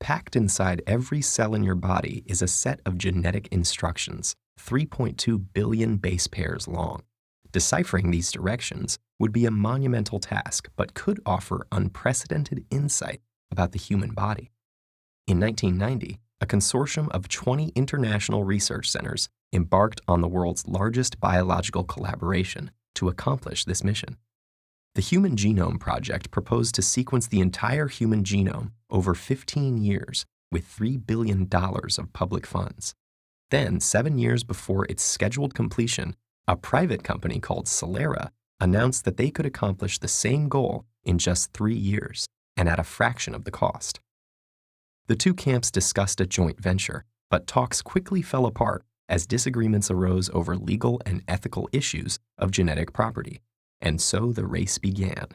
packed inside every cell in your body is a set of genetic instructions, 3.2 billion base pairs long. Deciphering these directions would be a monumental task, but could offer unprecedented insight about the human body. In 1990, a consortium of 20 international research centers embarked on the world's largest biological collaboration to accomplish this mission. The Human Genome Project proposed to sequence the entire human genome over 15 years with $3 billion of public funds. Then, 7 years before its scheduled completion, a private company called Celera announced that they could accomplish the same goal in just 3 years and at a fraction of the cost. The two camps discussed a joint venture, but talks quickly fell apart as disagreements arose over legal and ethical issues of genetic property, and so the race began.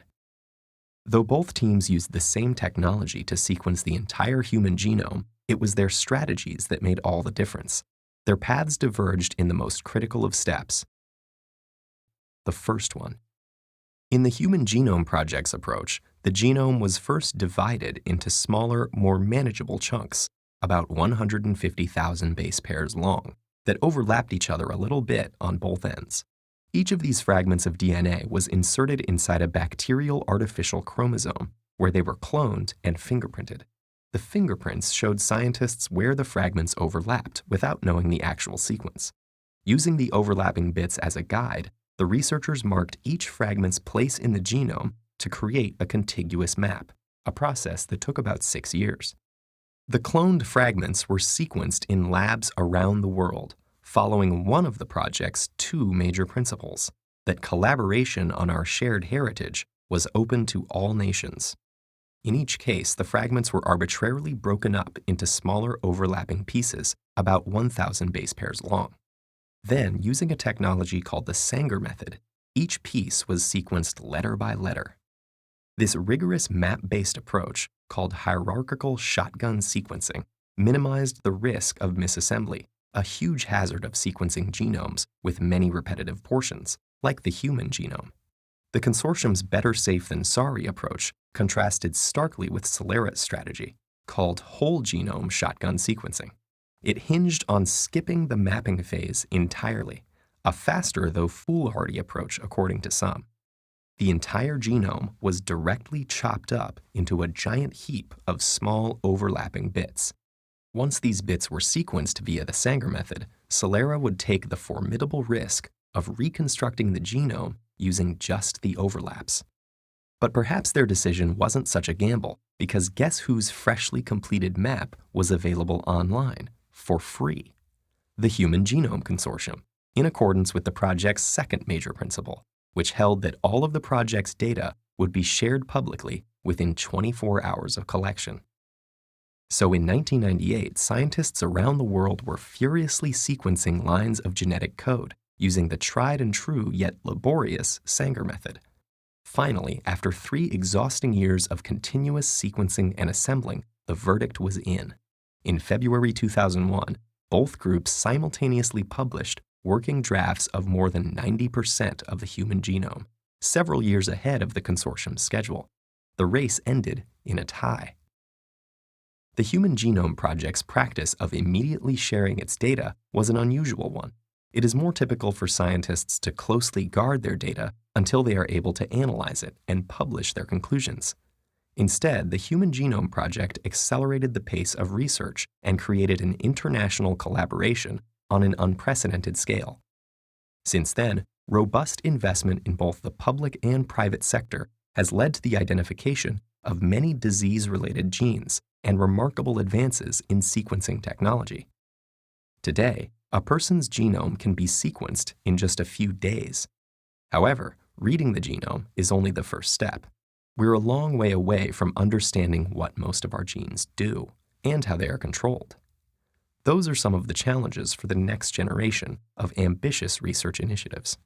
Though both teams used the same technology to sequence the entire human genome, it was their strategies that made all the difference. Their paths diverged in the most critical of steps. The first one. In the Human Genome Project's approach, the genome was first divided into smaller, more manageable chunks, about 150,000 base pairs long, that overlapped each other a little bit on both ends. Each of these fragments of DNA was inserted inside a bacterial artificial chromosome, where they were cloned and fingerprinted. The fingerprints showed scientists where the fragments overlapped without knowing the actual sequence. Using the overlapping bits as a guide, the researchers marked each fragment's place in the genome to create a contiguous map, a process that took about 6 years. The cloned fragments were sequenced in labs around the world, following one of the project's 2 major principles, that collaboration on our shared heritage was open to all nations. In each case, the fragments were arbitrarily broken up into smaller overlapping pieces, about 1,000 base pairs long. Then, using a technology called the Sanger method, each piece was sequenced letter by letter. This rigorous map-based approach, called hierarchical shotgun sequencing, minimized the risk of misassembly, a huge hazard of sequencing genomes with many repetitive portions, like the human genome. The consortium's better safe than sorry approach contrasted starkly with Celera's strategy, called whole genome shotgun sequencing. It hinged on skipping the mapping phase entirely, a faster though foolhardy approach according to some. The entire genome was directly chopped up into a giant heap of small overlapping bits. Once these bits were sequenced via the Sanger method, Celera would take the formidable risk of reconstructing the genome using just the overlaps. But perhaps their decision wasn't such a gamble, because guess whose freshly completed map was available online, for free? The Human Genome Consortium, in accordance with the project's second major principle, which held that all of the project's data would be shared publicly within 24 hours of collection. So in 1998, scientists around the world were furiously sequencing lines of genetic code using the tried and true yet laborious Sanger method. Finally, after 3 exhausting years of continuous sequencing and assembling, the verdict was in. In February 2001, both groups simultaneously published working drafts of more than 90% of the human genome, several years ahead of the consortium's schedule. The race ended in a tie. The Human Genome Project's practice of immediately sharing its data was an unusual one. It is more typical for scientists to closely guard their data until they are able to analyze it and publish their conclusions. Instead, the Human Genome Project accelerated the pace of research and created an international collaboration on an unprecedented scale. Since then, robust investment in both the public and private sector has led to the identification of many disease-related genes and remarkable advances in sequencing technology. Today, a person's genome can be sequenced in just a few days. However, reading the genome is only the first step. We're a long way away from understanding what most of our genes do and how they are controlled. Those are some of the challenges for the next generation of ambitious research initiatives.